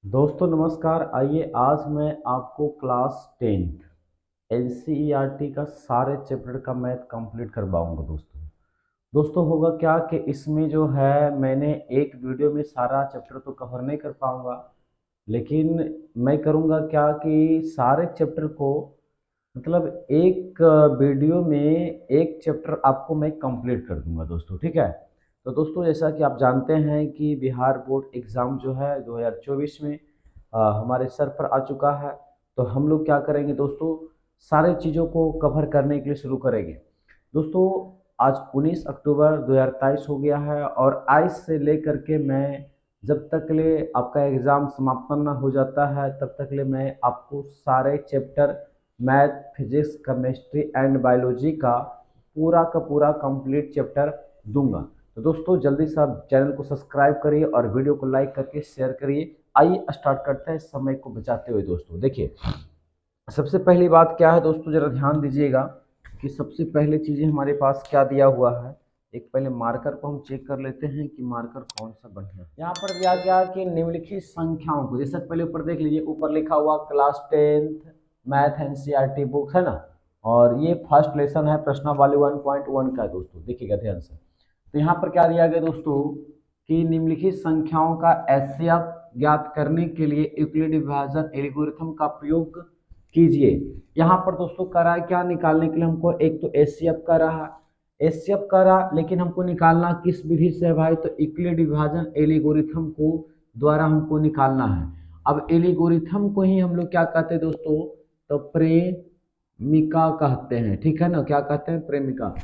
दोस्तों नमस्कार। आइए आज मैं आपको क्लास 10th एनसीईआरटी का सारे चैप्टर का मैथ कंप्लीट करवाऊंगा। दोस्तों होगा क्या कि इसमें जो है मैंने एक वीडियो में सारा चैप्टर तो कवर नहीं कर पाऊंगा, लेकिन मैं करूंगा क्या कि सारे चैप्टर को मतलब एक वीडियो में एक चैप्टर आपको मैं कंप्लीट कर दूंगा दोस्तों, ठीक है। तो दोस्तों जैसा कि आप जानते हैं कि बिहार बोर्ड एग्ज़ाम जो है 2024 में हमारे सर पर आ चुका है। तो हम लोग क्या करेंगे दोस्तों, सारे चीज़ों को कवर करने के लिए शुरू करेंगे। दोस्तों आज 19 अक्टूबर 2023 हो गया है और आज से लेकर के मैं जब तक ले आपका एग्ज़ाम समाप्त ना हो जाता है तब तक ले मैं आपको सारे chapter math, physics, chemistry and biology का पूरा कंप्लीट चैप्टर दूंगा। तो दोस्तों जल्दी से आप चैनल को सब्सक्राइब करिए और वीडियो को लाइक करके शेयर करिए। आइए स्टार्ट करते हैं समय को बचाते हुए। दोस्तों देखिए, सबसे पहली बात क्या है दोस्तों, जरा ध्यान दीजिएगा कि सबसे पहले चीज़ें हमारे पास क्या दिया हुआ है। एक पहले मार्कर को हम चेक कर लेते हैं कि मार्कर कौन सा बढ़िया है। यहाँ पर दिया गया कि निम्नलिखित संख्याओं को, जैसे पहले ऊपर देख लीजिए, ऊपर लिखा हुआ class 10th math NCERT book है ना, और ये फर्स्ट लेसन है प्रश्नावली 1.1 का। दोस्तों देखिएगा ध्यान से। तो यहाँ पर क्या दिया गया दोस्तों कि निम्नलिखित संख्याओं का एचसीएफ ज्ञात करने के लिए यूक्लिड विभाजन एल्गोरिथम का प्रयोग कीजिए। यहाँ पर दोस्तों करा है क्या, निकालने के लिए हमको एक तो एचसीएफ का रहा, एचसीएफ का रहा, लेकिन हमको निकालना किस विधि से है भाई, तो यूक्लिड विभाजन एल्गोरिथम को द्वारा हमको निकालना है। अब एल्गोरिथम को ही हम लोग क्या कहते हैं दोस्तों, तो प्रेमिका कहते हैं, ठीक है ना। क्या कहते हैं, प्रेमिका।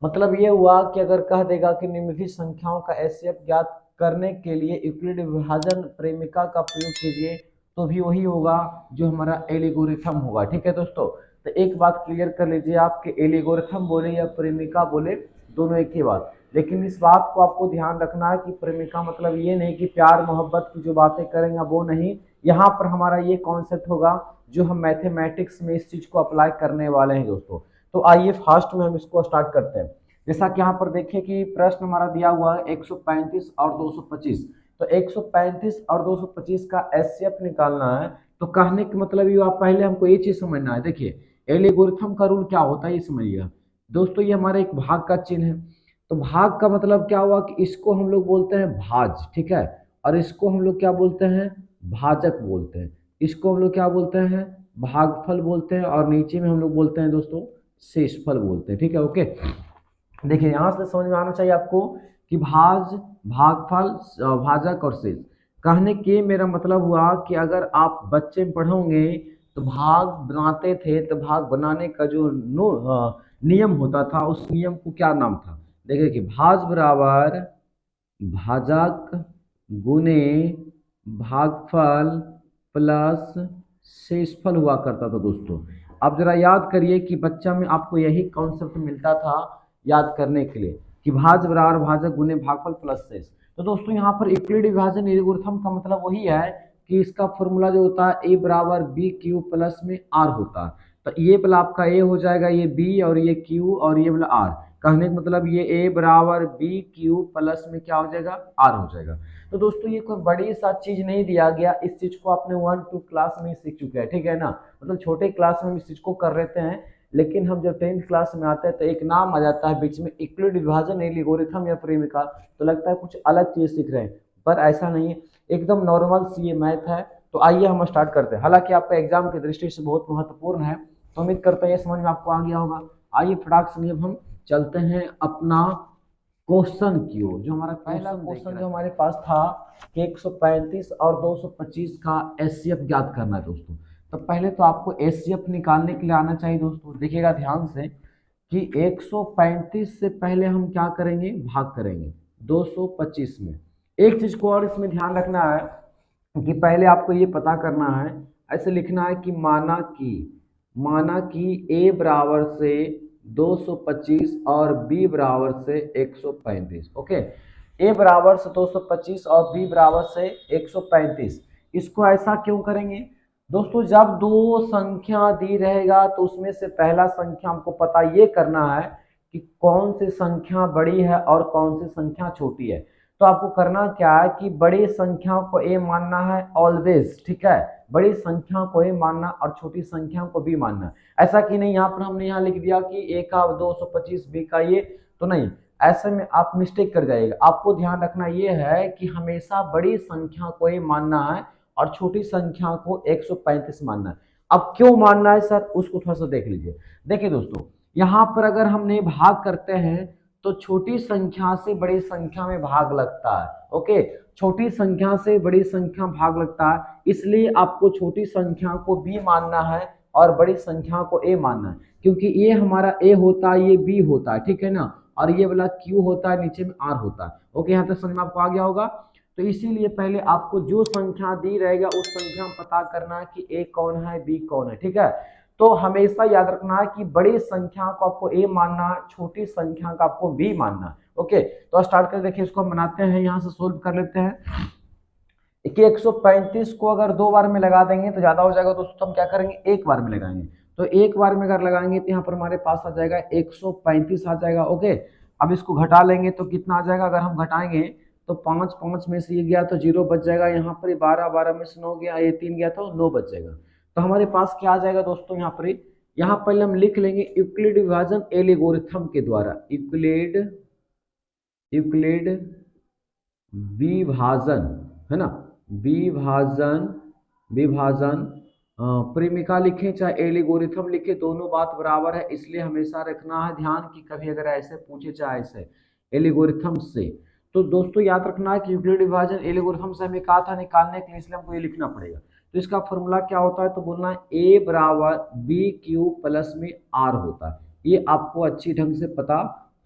मतलब ये हुआ कि अगर कह देगा कि निम्नलिखित संख्याओं का एचसीएफ ज्ञात करने के लिए यूक्लिड विभाजन प्रेमिका का प्रयोग कीजिए, तो भी वही होगा जो हमारा एल्गोरिथम होगा, ठीक है दोस्तों। तो एक बात क्लियर कर लीजिए आप कि एल्गोरिथम बोले या प्रेमिका बोले दोनों एक ही बात, लेकिन इस बात को आपको ध्यान रखना है कि प्रेमिका मतलब ये नहीं कि प्यार मोहब्बत की जो बातें करेंगे वो नहीं। यहाँ पर हमारा ये कॉन्सेप्ट होगा जो हम मैथमेटिक्स में इस चीज को अप्लाई करने वाले हैं दोस्तों। तो आइए फास्ट में हम इसको स्टार्ट करते हैं। जैसा कि यहाँ पर देखिए कि प्रश्न हमारा दिया हुआ है 135 और 225। तो 135 और 225 का एचसीएफ निकालना है। तो कहने का मतलब ये आप पहले हमको ये चीज समझना है। देखिए एल्गोरिथम का रूल क्या होता है ये समझिएगा दोस्तों। ये हमारा एक भाग का चिन्ह है। तो भाग का मतलब क्या हुआ कि इसको हम लोग बोलते हैं भाज, ठीक है, और इसको हम लोग क्या बोलते हैं, भाजक बोलते हैं। इसको हम लोग क्या बोलते हैं, भागफल बोलते हैं, और नीचे में हम लोग बोलते हैं दोस्तों शेषफल बोलते हैं, ठीक है। ओके, देखिए यहाँ से समझ में आना चाहिए आपको कि भाज, भागफल, भाजक और शेष। कहने के मेरा मतलब हुआ कि अगर आप बच्चे में पढ़ोगे तो भाग बनाते थे, तो भाग बनाने का जो नियम होता था उस नियम को क्या नाम था। देखिए कि भाज बराबर भाजक गुने भागफल प्लस शेषफल हुआ करता था दोस्तों। अब जरा याद करिए कि बच्चा में आपको यही कॉन्सेप्ट मिलता था याद करने के लिए कि भाज बराबर भाजक गुने भागफल प्लस शेष। तो दोस्तों यहाँ पर यूक्लिड विभाजन एल्गोरिथम का मतलब वही है कि इसका फॉर्मूला जो होता है ए बराबर बी क्यू प्लस में आर होता है। तो ये वाला आपका ए हो जाएगा, ये बी, और ये क्यू, और ये वाला आर। कहने का मतलब ये ए बराबर बी क्यू प्लस में क्या हो जाएगा, आर हो जाएगा। तो दोस्तों ये कोई बड़ी सा चीज नहीं दिया गया, इस चीज को आपने 1-2 क्लास में ही सीख चुके हैं, ठीक है ना। मतलब छोटे क्लास में इस चीज को कर लेते हैं, लेकिन हम जब 10th क्लास में आते हैं तो एक नाम आ जाता है बीच में, यूक्लिड विभाजन एल्गोरिथम या प्रेमिका, तो लगता है कुछ अलग चीज सीख रहे हैं, पर ऐसा नहीं है, एकदम नॉर्मल सी ये मैथ है। तो आइए हम स्टार्ट करते हैं। हालांकि आपका एग्जाम की दृष्टि से बहुत महत्वपूर्ण है, तो उम्मीद करते हैं ये समझ में आपको आ गया होगा। आइए फटाक से अब हम चलते हैं अपना क्वेश्चन की ओर। जो हमारा पहला क्वेश्चन जो हमारे पास था कि 135 और 225 का एचसीएफ ज्ञात करना है दोस्तों। तो पहले तो आपको एचसीएफ निकालने के लिए आना चाहिए दोस्तों। देखिएगा ध्यान से कि 135 से पहले हम क्या करेंगे, भाग करेंगे 225 में। एक चीज को और इसमें ध्यान रखना है कि पहले आपको ये पता करना है, ऐसे लिखना है कि माना कि ए बराबर से 225 और बी बराबर से 135। ओके, ए बराबर से 225 और बी बराबर से 135। इसको ऐसा क्यों करेंगे दोस्तों, जब दो संख्या दी रहेगा तो उसमें से पहला संख्या हमको पता ये करना है कि कौन सी संख्या बड़ी है और कौन सी संख्या छोटी है। तो आपको करना क्या है कि बड़ी संख्या को ए मानना है ऑलवेज, ठीक है, बड़ी संख्या को ए मानना और छोटी संख्या को बी मानना। ऐसा कि नहीं यहाँ पर हमने यहाँ लिख दिया कि ए का 225 बी का ये, तो नहीं, ऐसे में आप मिस्टेक कर जाइएगा। आपको ध्यान रखना ये है कि हमेशा बड़ी संख्या को ए मानना है और छोटी संख्या को 135 मानना है। अब क्यों मानना है सर, उसको थोड़ा सा देख लीजिए। देखिए दोस्तों, यहाँ पर अगर हमने भाग करते हैं तो छोटी संख्या से बड़ी संख्या में भाग लगता है। ओके, छोटी संख्या से बड़ी संख्या भाग लगता है, इसलिए आपको छोटी संख्या को बी मानना है और बड़ी संख्या को ए मानना है, क्योंकि ये हमारा ए होता है, ये बी होता है, ठीक है ना, और ये वाला क्यू होता है, नीचे में आर होता है। ओके, यहाँ तक समझ में आपको आ गया होगा। तो इसीलिए पहले आपको जो संख्या दी रहेगा उस संख्या में पता करना है कि ए कौन है, बी कौन है, ठीक है। तो हमेशा याद रखना है कि बड़ी संख्या को आपको ए मानना है, छोटी संख्या का आपको बी मानना है। ओके, तो स्टार्ट कर देखिए, इसको हम बनाते हैं, यहाँ से सोल्व कर लेते हैं कि 135 को अगर 2 बार में लगा देंगे तो ज्यादा हो जाएगा दोस्तों, तो हम क्या करेंगे, एक बार में लगाएंगे। तो एक बार में अगर लगाएंगे तो यहाँ पर हमारे पास आ जाएगा 135 आ जाएगा। ओके, अब इसको घटा लेंगे तो कितना आ जाएगा, अगर हम घटाएंगे तो 5 5 में से ये गया तो 0 बच जाएगा, यहाँ पर 12 12 में से 9 गया, ये 3 गया तो 9 बच जाएगा। तो हमारे पास क्या आ जाएगा दोस्तों, यहाँ पहले हम लिख लेंगे यूक्लिड विभाजन एल्गोरिथम के द्वारा, यूक्लिड विभाजन, है ना, विभाजन परिमिका लिखें चाहे एल्गोरिथम लिखे, दोनों बात बराबर है, इसलिए हमेशा रखना है ध्यान कि कभी अगर ऐसे पूछे चाहे ऐसे एल्गोरिथम से, तो दोस्तों याद रखना है कि यूक्लिड विभाजन एल्गोरिथम से हमें कहा था निकालने के लिए, इसलिए हमको ये लिखना पड़ेगा। तो इसका फॉर्मूला क्या होता है, तो बोलना है ए बराबर बी क्यू प्लस में आर होता है। ये आपको अच्छी ढंग से पता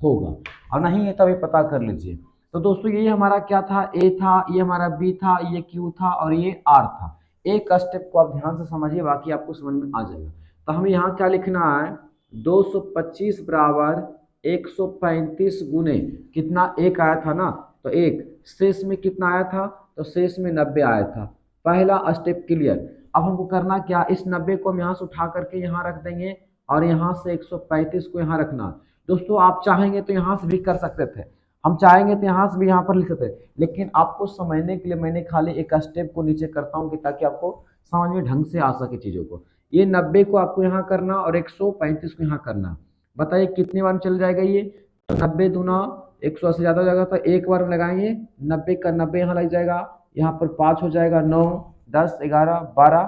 होगा, और नहीं है तभी पता कर लीजिए। तो दोस्तों ये हमारा क्या था, ए था, ये हमारा बी था, ये क्यू था और ये आर था। एक स्टेप को आप ध्यान से समझिए, बाकी आपको समझ में आ जाएगा। तो हमें यहाँ क्या लिखना है, 225 बराबर 135 गुने कितना, एक आया था ना, तो एक, शेष में कितना आया था, तो शेष में 90 आया था। पहला स्टेप क्लियर। अब हमको करना क्या, इस 90 को हम यहाँ से उठा करके यहाँ रख देंगे और यहाँ से 135 को यहाँ रखना। दोस्तों आप चाहेंगे तो यहाँ से भी कर सकते थे, हम चाहेंगे तो यहाँ से भी यहाँ पर लिख सकते, लेकिन आपको समझने के लिए मैंने खाली एक स्टेप को नीचे करता हूँ कि ताकि आपको समझ में ढंग से आ सके चीज़ों को। ये 90 को आपको यहाँ करना और 135 को यहाँ करना। बताइए कितने बार में चल जाएगा ये, तो 90 दूना 180 ज़्यादा हो जाएगा, तो एक बार में लगाएंगे, 90 का 90 यहाँ लग जाएगा, यहाँ पर 5 हो जाएगा, 9 10 11 12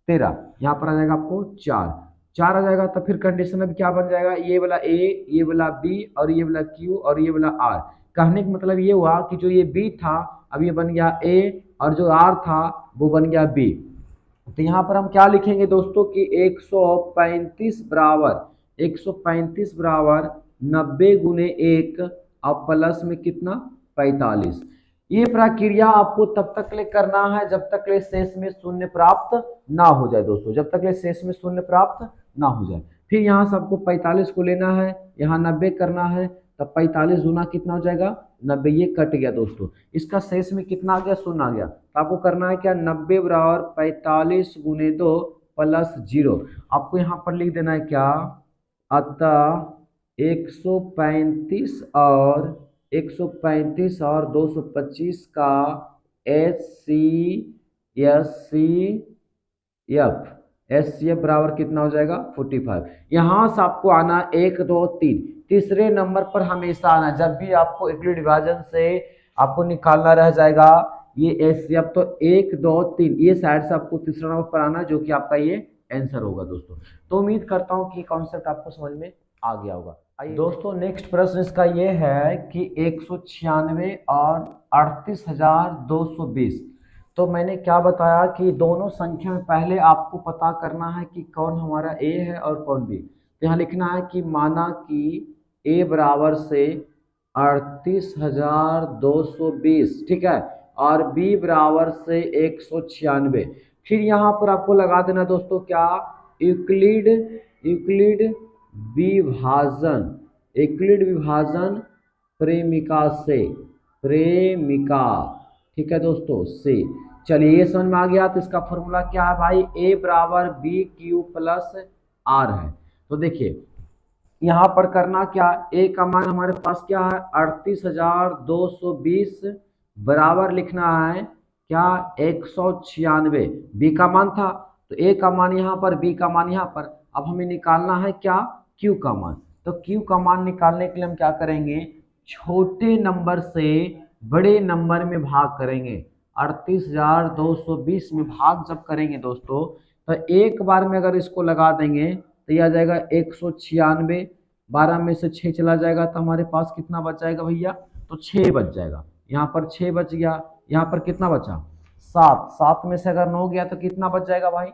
13, यहाँ पर आ जाएगा आपको 4 आ जाएगा। तो फिर कंडीशन अब क्या बन जाएगा, ये वाला ए, ये वाला बी और ये वाला क्यू और ये वाला आर। कहने का मतलब ये हुआ कि जो ये बी था अब ये बन गया ए और जो आर था वो बन गया बी। तो यहाँ पर हम क्या लिखेंगे दोस्तों कि 135 बराबर 90 गुने 1 अब प्लस में कितना 45। ये प्रक्रिया आपको तब तक ले करना है जब तक ले शेष में शून्य प्राप्त ना हो जाए दोस्तों, जब तक ले शेष में शून्य प्राप्त ना हो जाए। फिर यहाँ से आपको 45 को लेना है, यहाँ 90 करना है, तब 45 गुना कितना हो जाएगा 90, ये कट गया दोस्तों, इसका शेष में कितना आ गया, शून्य आ गया। तो आपको करना है क्या, 90 बराबर 45 गुने 2 प्लस 0। आपको यहाँ पर लिख देना है क्या, अतः 135 और 225 का HCF बराबर कितना हो जाएगा 45। यहाँ से आपको आना 1 2 3, तीसरे नंबर पर हमेशा आना। जब भी आपको यूक्लिड विभाजन से आपको निकालना रह जाएगा ये HCF, तो 1 2 3 ये साइड से आपको तीसरा नंबर पर आना, जो कि आपका ये आंसर होगा दोस्तों। तो उम्मीद करता हूँ कि कॉन्सेप्ट आपको समझ में आ गया होगा। आइए दोस्तों नेक्स्ट प्रश्न इसका ये है कि 196 और 38,220। तो मैंने क्या बताया कि दोनों संख्या में पहले आपको पता करना है कि कौन हमारा ए है और कौन बी। तो यहाँ लिखना है कि माना कि ए बराबर से 38,220, ठीक है, और बी बराबर से 196। फिर यहाँ पर आपको लगा देना दोस्तों क्या, यूक्लिड विभाजन प्रेमिका, ठीक है दोस्तों से। चलिए ये समझ में आ गया। तो इसका फॉर्मूला क्या है भाई, ए बराबर बी क्यू प्लस आर है। तो देखिए यहाँ पर करना क्या, ए का मान हमारे पास क्या है 38,220 बराबर लिखना है क्या 196, बी का मान था तो ए का मान यहाँ पर, बी का मान यहाँ पर। अब हमें निकालना है क्या क्यू का मान। तो क्यू का मान निकालने के लिए हम क्या करेंगे, छोटे नंबर से बड़े नंबर में भाग करेंगे। 38,220 में भाग जब करेंगे दोस्तों तो एक बार में अगर इसको लगा देंगे तो यह आ जाएगा 196, 12 में से 6 चला जाएगा तो हमारे पास कितना बच जाएगा भैया, तो 6 बच जाएगा। यहाँ पर 6 बच गया, यहाँ पर कितना बचा 7, 7 में से अगर 9 गया तो कितना बच जाएगा भाई,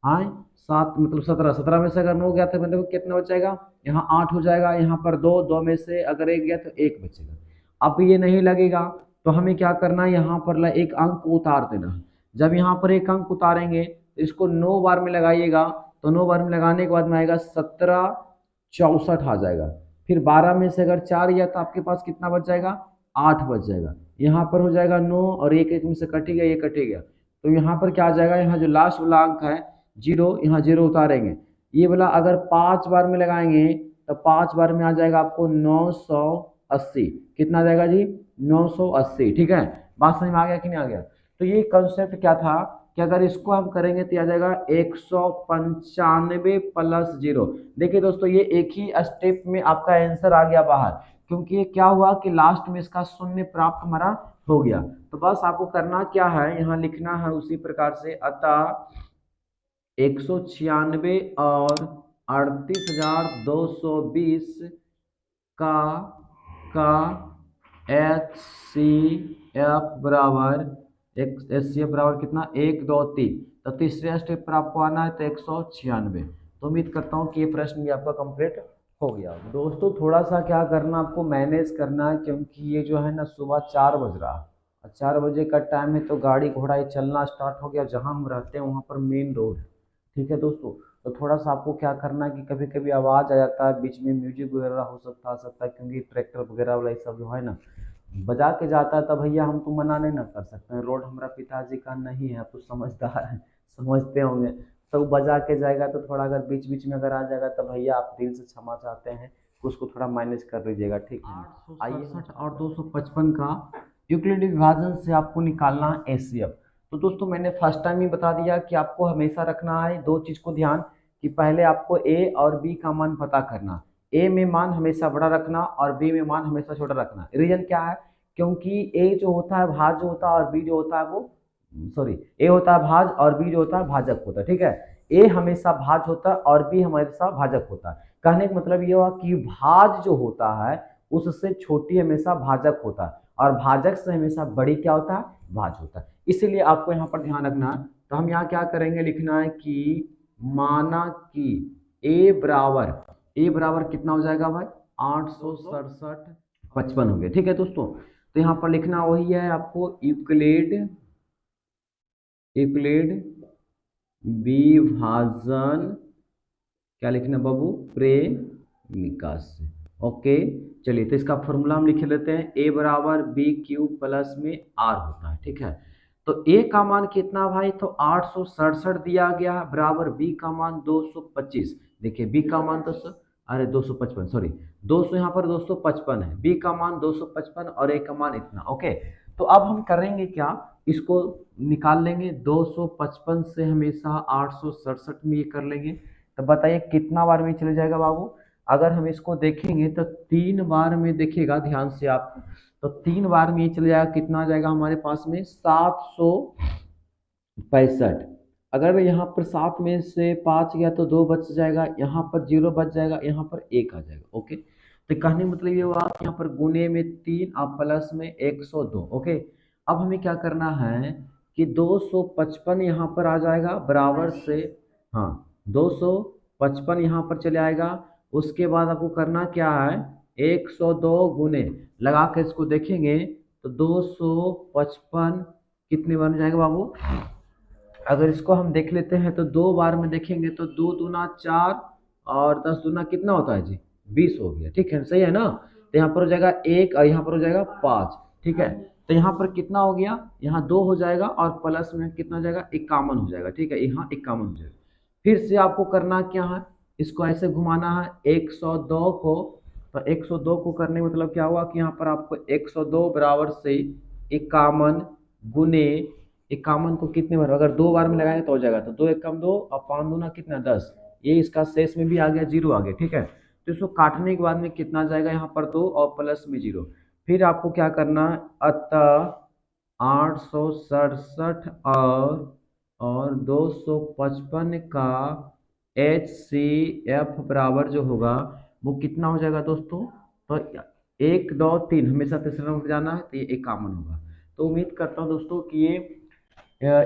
हाँ 7 मतलब 17, 17 में से अगर 9 गया तो मतलब कितना बच जाएगा, यहाँ 8 हो जाएगा। यहाँ पर 2, 2 में से अगर 1 गया तो 1 बचेगा। अब ये नहीं लगेगा तो हमें क्या करना है, यहाँ पर एक अंक उतार देना। जब यहाँ पर एक अंक उतारेंगे तो इसको 9 बार में लगाइएगा, तो 9 बार में लगाने के बाद में आएगा 1764 आ जाएगा। फिर 12 में से अगर 4 गया तो आपके पास कितना बच जाएगा, 8 बच जाएगा। यहाँ पर हो जाएगा 9 और एक एक में से कट गया, ये कट गया तो यहाँ पर क्या आ जाएगा, यहाँ जो लास्ट वाला अंक है 0, यहाँ 0 उतारेंगे। ये वाला अगर 5 बार में लगाएंगे तो 5 बार में आ जाएगा आपको 980, कितना आ जाएगा जी 980। ठीक है, बात समझ में आ गया कि नहीं आ गया। तो ये कंसेप्ट क्या था कि अगर इसको हम करेंगे तो आ जाएगा 195 प्लस 0। देखिए दोस्तों ये एक ही स्टेप में आपका आंसर आ गया बाहर, क्योंकि ये क्या हुआ कि लास्ट में इसका शून्य प्राप्त हमारा हो गया। तो बस आपको करना क्या है, यहाँ लिखना है उसी प्रकार से, अतः 196 और 38,220 का HCF बराबर HCF बराबर कितना 1 2 3। तो तीसरे स्टेप पर आपको आना है तो 196। तो उम्मीद करता हूँ कि ये प्रश्न भी आपका कंप्लीट हो गया। दोस्तों थोड़ा सा क्या करना, आपको मैनेज करना है, क्योंकि ये जो है ना सुबह 4 बज रहा है, 4 बजे का टाइम है तो गाड़ी घोड़ा ये चलना स्टार्ट हो गया। जहाँ हम रहते हैं वहाँ पर मेन रोड है, ठीक है दोस्तों। तो थोड़ा सा आपको क्या करना है कि कभी कभी आवाज़ आ जाता है, बीच में म्यूजिक वगैरह हो सकता है, क्योंकि ट्रैक्टर वगैरह वाला ये सब जो है ना बजा के जाता है, तब भैया हम तो मना नहीं ना कर सकते हैं। रोड हमारा पिताजी का नहीं है, आप तो समझदार है, समझते होंगे। तो बजा के जाएगा तो थोड़ा अगर बीच बीच में अगर आ जाएगा तो भैया आप दिल से क्षमा चाहते हैं, उसको थोड़ा मैनेज कर लीजिएगा, ठीक है। आइए 867 और 255 का यूक्लिडी विभाजन से आपको निकालना है एचसीएफ। तो दोस्तों मैंने फर्स्ट टाइम ही बता दिया कि आपको हमेशा रखना है दो चीज़ को ध्यान, कि पहले आपको ए और बी का मान पता करना। ए में मान हमेशा बड़ा रखना और बी में मान हमेशा छोटा रखना। रीजन क्या है, क्योंकि ए जो होता है भाज्य होता है और बी जो होता है वो ए होता है भाज्य और बी जो होता है भाजक होता है, ठीक है। ए हमेशा भाज्य होता है और बी हमेशा भाजक होता है। कहने का मतलब ये हुआ कि भाज्य जो होता है उससे छोटी हमेशा भाजक होता है और भाजक से हमेशा बड़ी क्या होता है, भाज्य होता है। इसीलिए आपको यहाँ पर ध्यान रखना है। तो हम यहाँ क्या करेंगे, लिखना है कि माना कि ए बराबर कितना हो जाएगा भाई 867 55 हो गया, ठीक है दोस्तों। तो यहाँ पर लिखना वही है आपको, यूक्लिड विभाजन क्या लिखना बाबू, प्रेमिका से। ओके चलिए, तो इसका फॉर्मूला हम लिख लेते हैं, ए बराबर बी क्यू प्लस में आर होता है, ठीक है। तो ए का मान कितना भाई, तो 867 दिया गया बराबर बी का मान 225। देखिए बी का मान तो 255, सॉरी 200, यहाँ पर 255 है, बी का मान 255 और ए का मान इतना। ओके तो अब हम करेंगे क्या, इसको निकाल लेंगे 255 से हमेशा 867 में ये कर लेंगे। तो बताइए कितना बार में चले जाएगा बाबू। अगर हम इसको देखेंगे तो 3 बार में, देखिएगा ध्यान से आप, तो 3 बार में ये चले जाएगा, कितना आ जाएगा हमारे पास में 765। अगर मैं यहाँ पर 7 में से 5 गया तो 2 बच जाएगा, यहाँ पर 0 बच जाएगा, यहाँ पर 1 आ जाएगा। ओके तो कहने मतलब ये हुआ यहाँ पर गुने में 3 और प्लस में 102। ओके अब हमें क्या करना है कि 255 यहाँ पर आ जाएगा बराबर से, हाँ 255 यहाँ पर चले आएगा। उसके बाद आपको करना क्या है, 102 गुने लगा के इसको देखेंगे तो 255 कितने बार में जाएगा बाबू। अगर इसको हम देख लेते हैं तो 2 बार में देखेंगे तो 2 दूना 4 और 10 दूना कितना होता है जी 20 हो गया, ठीक है सही है ना। तो यहाँ पर हो जाएगा 1 और यहाँ पर हो जाएगा 5, ठीक है। तो यहाँ पर कितना हो गया, यहाँ 2 हो जाएगा और प्लस में कितना हो जाएगा 51 हो जाएगा, ठीक है, यहाँ 51 हो जाएगा। फिर से आपको करना क्या है, इसको ऐसे घुमाना है 102 को, तो 102 को करने मतलब क्या हुआ कि यहाँ पर आपको 102 बराबर से 51 गुने 51 को कितने बार, अगर 2 बार में लगाएंगे तो हो जाएगा, तो 2 एकम 2 और 5 दूना कितना 10, ये इसका शेष में भी आ गया, जीरो आ गया, ठीक है। तो इसको काटने के बाद में कितना जाएगा, यहाँ पर 2 और प्लस में 0। फिर आपको क्या करना है, अतः 867 और 255 का HCF बराबर जो होगा वो कितना हो जाएगा दोस्तों, तो 1 2 3 हमेशा तीसरे नंबर पर जाना है, तो ये 51 होगा। तो उम्मीद करता हूँ दोस्तों कि ये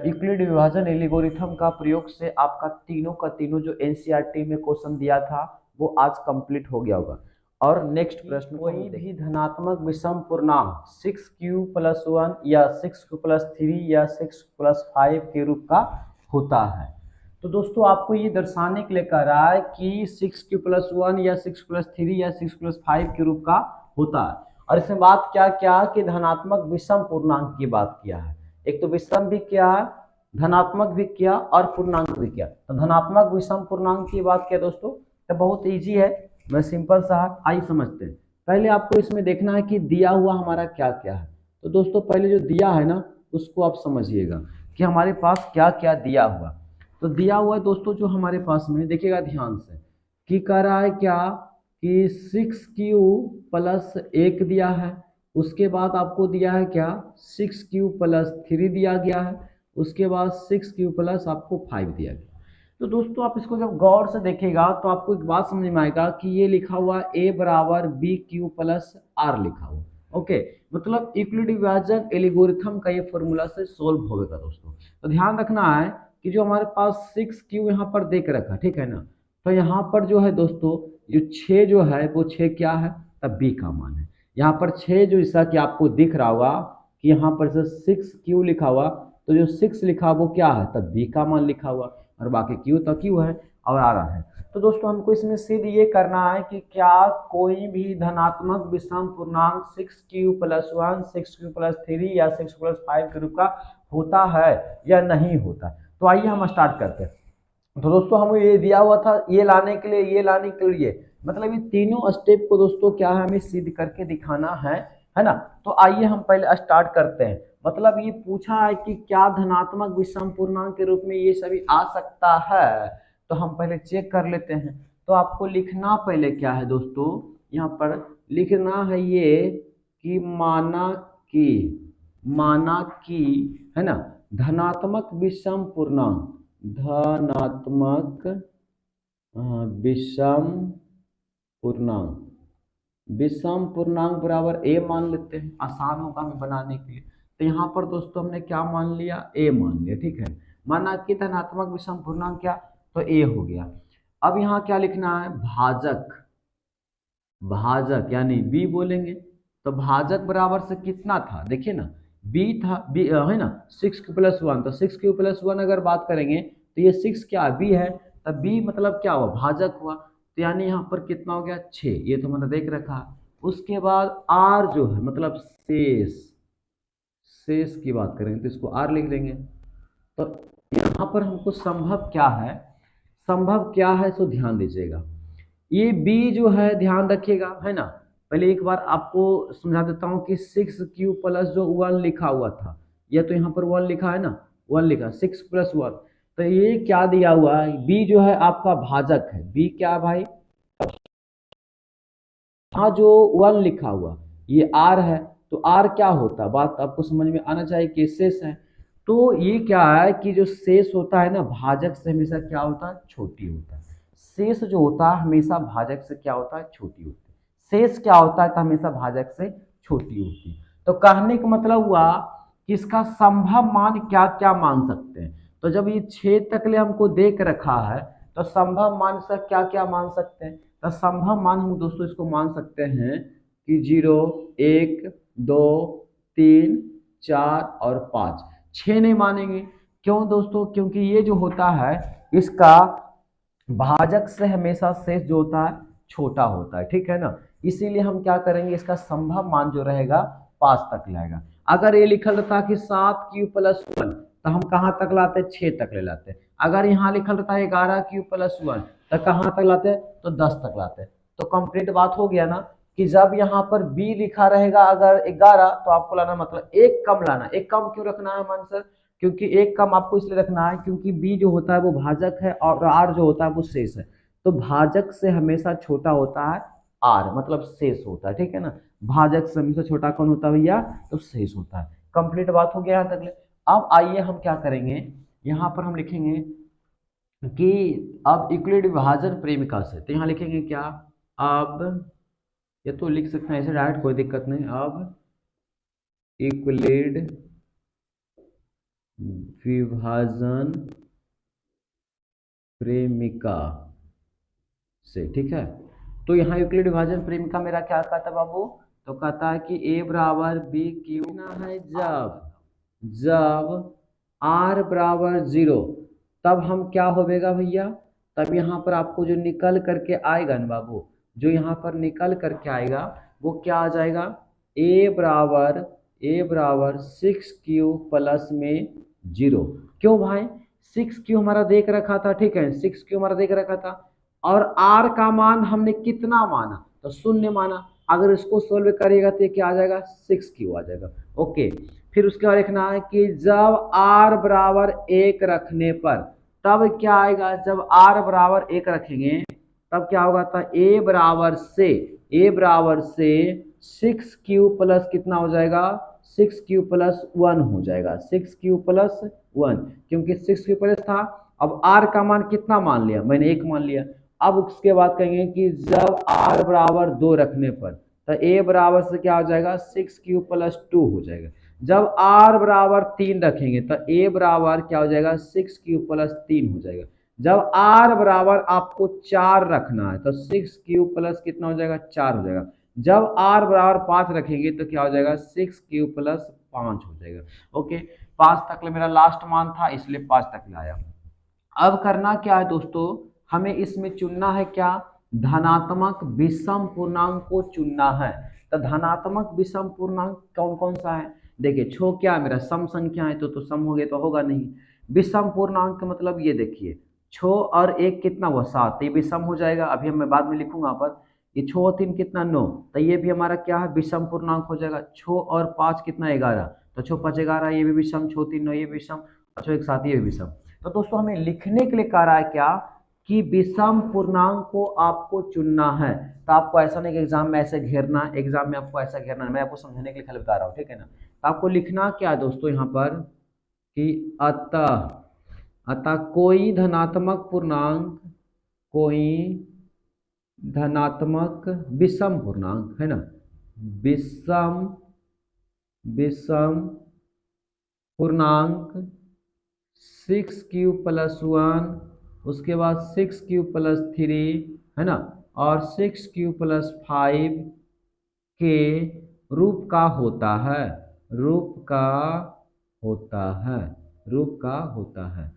यूक्लिड विभाजन एल्गोरिथम का प्रयोग से आपका तीनों का तीनों जो एनसीईआरटी में क्वेश्चन दिया था वो आज कंप्लीट हो गया होगा। और नेक्स्ट प्रश्न, कोई भी धनात्मक विषम पूर्णांक 6q+1 या 6q+3 या 6q+5 के रूप का होता है। तो दोस्तों आपको ये दर्शाने के लिए कह रहा है कि 6q+1 या 6q+3 या 6q+5 के रूप का होता है, और इसमें बात क्या क्या कि धनात्मक विषम पूर्णांक की बात किया है। एक तो विषम भी किया है, धनात्मक भी किया और पूर्णांक भी किया। तो धनात्मक विषम पूर्णांक की बात किया दोस्तों, तो बहुत इजी है, मैं सिंपल सा आई समझते हैं। पहले आपको इसमें देखना है कि दिया हुआ हमारा क्या क्या है। तो दोस्तों पहले जो दिया है ना उसको आप समझिएगा कि हमारे पास क्या क्या दिया हुआ। तो दिया हुआ है दोस्तों जो हमारे पास में, देखिएगा ध्यान से कि कह रहा है क्या कि 6q+1 दिया है, उसके बाद आपको दिया है क्या 6q+3 दिया गया है, उसके बाद 6q+आपको 5 दिया गया। तो दोस्तों आप इसको जब गौर से देखेगा तो आपको एक बात समझ में आएगा कि ये लिखा हुआ a बराबर bq+r लिखा हुआ, ओके, मतलब यूक्लिड विभाजन एल्गोरिथम का ये फॉर्मूला से सोल्व होगा दोस्तों। तो ध्यान रखना है कि जो हमारे पास 6q यहाँ पर देख रखा, ठीक है ना, तो यहाँ पर जो है दोस्तों जो 6 जो है वो 6 क्या है, तब b का मान है। यहाँ पर 6 जो जैसा कि आपको दिख रहा होगा कि यहाँ पर से 6q लिखा हुआ, तो जो 6 लिखा वो क्या है, तब b का मान लिखा हुआ, और बाकी q तो q है और आ रहा है। तो दोस्तों हमको इसमें सिद्ध ये करना है कि क्या कोई भी धनात्मक विषम पूर्णांक 6q+1 6q+3 या 6q+5 के रूप का होता है या नहीं होता। तो आइए हम स्टार्ट करते हैं। तो दोस्तों हमें ये दिया हुआ था, ये लाने के लिए ये लाने के लिए, मतलब ये तीनों स्टेप को दोस्तों क्या है, हमें सिद्ध करके दिखाना है ना। तो आइए हम पहले स्टार्ट करते हैं। मतलब ये पूछा है कि क्या धनात्मक विषम पूर्णांक के रूप में ये सभी आ सकता है, तो हम पहले चेक कर लेते हैं। तो आपको लिखना पहले क्या है दोस्तों, यहाँ पर लिखना है ये कि माना कि है ना धनात्मक विषम पूर्णांक, धनात्मक विषम पूर्णांक बराबर a मान लेते हैं, आसान होगा हमें बनाने के लिए। तो यहाँ पर दोस्तों हमने क्या मान लिया, a मान लिया, ठीक है। माना कि धनात्मक विषम पूर्णांक क्या, तो a हो गया। अब यहाँ क्या लिखना है, भाजक यानी b बोलेंगे। तो भाजक बराबर से कितना था, देखिए ना b था, b है ना 6q+1, तो 6q+1 अगर बात करेंगे तो ये 6 क्या b है, तब b मतलब क्या हुआ, भाजक हुआ। तो यानी यहाँ पर कितना हो गया 6, ये तो मैंने देख रखा है। उसके बाद r जो है मतलब शेष की बात करेंगे तो इसको r लिख देंगे। तो यहाँ पर हमको संभव क्या है सो ध्यान दीजिएगा। ये b जो है ध्यान रखिएगा, है ना। पहले एक बार आपको समझा देता हूँ कि 6q+ जो 1 लिखा हुआ था, या तो यहाँ पर 1 लिखा है ना, 1 लिखा 6+1, तो ये क्या दिया हुआ है, b जो है आपका भाजक है, b क्या है भाई, हाँ जो 1 लिखा हुआ ये r है, तो r क्या होता है, बात आपको समझ में आना चाहिए कि शेष है। तो ये क्या है कि जो शेष होता है ना भाजक से हमेशा क्या होता है, छोटी होता है। शेष जो होता है हमेशा भाजक से क्या होता है, छोटी होती है। शेष क्या होता है, तो हमेशा भाजक से छोटी होती है। तो कहने का मतलब हुआ कि इसका संभव मान क्या क्या मान सकते हैं। तो जब ये 6 तक ले हमको देख रखा है तो संभव मान से क्या क्या मान सकते हैं। तो संभव मान हम दोस्तों इसको मान सकते हैं कि 0 1 2 3 4 और 5, 6 नहीं मानेंगे। क्यों दोस्तों, क्योंकि ये जो होता है इसका भाजक से हमेशा शेष जो होता है छोटा होता है, ठीक है ना। इसीलिए हम क्या करेंगे, इसका संभव मान जो रहेगा 5 तक लाएगा। अगर ये लिखल रहता कि 7q+1 तो हम कहाँ तक लाते, 6 तक ले लाते। अगर यहाँ लिखल रहता 11q+1 तो कहाँ तक लाते हैं, तो 10 तक लाते हैं। तो कंप्लीट बात हो गया ना कि जब यहाँ पर b लिखा रहेगा अगर 11 तो आपको लाना मतलब एक कम लाना। एक कम क्यों रखना है मान सर, क्योंकि एक कम आपको इसलिए रखना है क्योंकि b जो होता है वो भाजक है और r जो होता है वो शेष है। तो भाजक से हमेशा छोटा होता है r, मतलब शेष होता है, ठीक है ना। भाजक से हमेशा छोटा कौन होता है भैया, तो शेष होता है। कंप्लीट बात हो गया यहाँ तक ले। अब आइए हम क्या करेंगे, यहाँ पर हम लिखेंगे कि अब यूक्लिड विभाजन प्रेमिका से, तो यहाँ लिखेंगे क्या, अब ये तो लिख सकते हैं ऐसे डायरेक्ट, कोई दिक्कत नहीं। अब यूक्लिड विभाजन प्रेमिका से, ठीक है। तो यहाँ यूक्लिड विभाजन प्रेमिका मेरा क्या कहता है बाबू, तो कहता है कि a बराबर बी क्यू ना है जब जब r बराबर 0, तब हम क्या होगा भैया, तब यहाँ पर आपको जो निकल करके आएगा ना बाबू, जो यहाँ पर निकल करके आएगा वो क्या आ जाएगा, a बराबर 6q प्लस में 0। क्यों भाई, 6q हमारा देख रखा था, ठीक है, 6q हमारा देख रखा था और r का मान हमने कितना माना, तो शून्य माना। अगर इसको सोल्व करिएगा तो ये क्या आ जाएगा, 6q आ जाएगा। ओके, फिर उसके बाद लिखना है कि जब r बराबर 1 रखने पर तब क्या आएगा, जब r बराबर 1 रखेंगे तब क्या होगा, था a बराबर से 6q प्लस कितना हो जाएगा, 6q प्लस 1 हो जाएगा, 6q प्लस 1, क्योंकि 6q प्लस था। अब r का मान कितना मान लिया, मैंने 1 मान लिया। अब उसके बाद कहेंगे कि जब r बराबर 2 रखने पर तो a बराबर से क्या हो जाएगा, 6q प्लस 2 हो जाएगा। जब r बराबर 3 रखेंगे तो a बराबर क्या हो जाएगा, 6q प्लस 3 हो जाएगा। जब r बराबर आपको 4 रखना है तो 6q प्लस कितना हो जाएगा, 4 हो जाएगा। जब r बराबर 5 रखेंगे तो क्या हो जाएगा, 6q प्लस 5 हो जाएगा। ओके, 5 तक मेरा लास्ट मान था इसलिए 5 तक लाया। अब करना क्या है दोस्तों, हमें इसमें चुनना है क्या, धनात्मक विषम पूर्णांक को चुनना है। तो धनात्मक विषम पूर्णांक कौन कौन सा है, देखिए छो क्या है मेरा सम संख्या है तो सम हो गए तो होगा नहीं। विषम पूर्णांक का मतलब ये देखिए, छो और 1 कितना हुआ 7, ये विषम हो जाएगा। अभी हम मैं बाद में लिखूंगा पर ये छो और 3 कितना 9, तो ये भी हमारा क्या है, विषम पूर्णांक हो जाएगा। छो और 5 कितना 11, तो छो 5 11, ये भी विषम, छो 3 9 ये भी विषम, और छो 1 7 ये भी विषम। तो दोस्तों हमें लिखने के लिए कह रहा है क्या, कि विषम पूर्णांक को आपको चुनना है। तो आपको ऐसा नहीं कि एग्जाम में ऐसे घेरना, एग्जाम में आपको ऐसा घेरना है, मैं आपको समझने के लिए खाली बता रहा हूँ, ठीक है ना। तो आपको लिखना क्या है दोस्तों यहाँ पर कि अतः कोई धनात्मक पूर्णांक, कोई धनात्मक विषम पूर्णांक है ना, विषम विषम पूर्णांक 6q प्लस 1, उसके बाद 6q प्लस 3 है ना, और 6q प्लस 5 के रूप का होता है, रूप का होता है, रूप का होता है।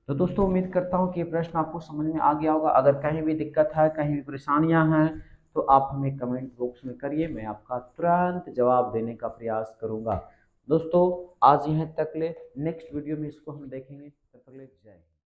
तो दोस्तों उम्मीद करता हूँ कि ये प्रश्न आपको समझ में आ गया होगा। अगर कहीं भी दिक्कत है, कहीं भी परेशानियां हैं तो आप हमें कमेंट बॉक्स में करिए, मैं आपका तुरंत जवाब देने का प्रयास करूंगा। दोस्तों आज यहाँ तक ले, नेक्स्ट वीडियो में इसको हम देखेंगे, तब तक ले जय।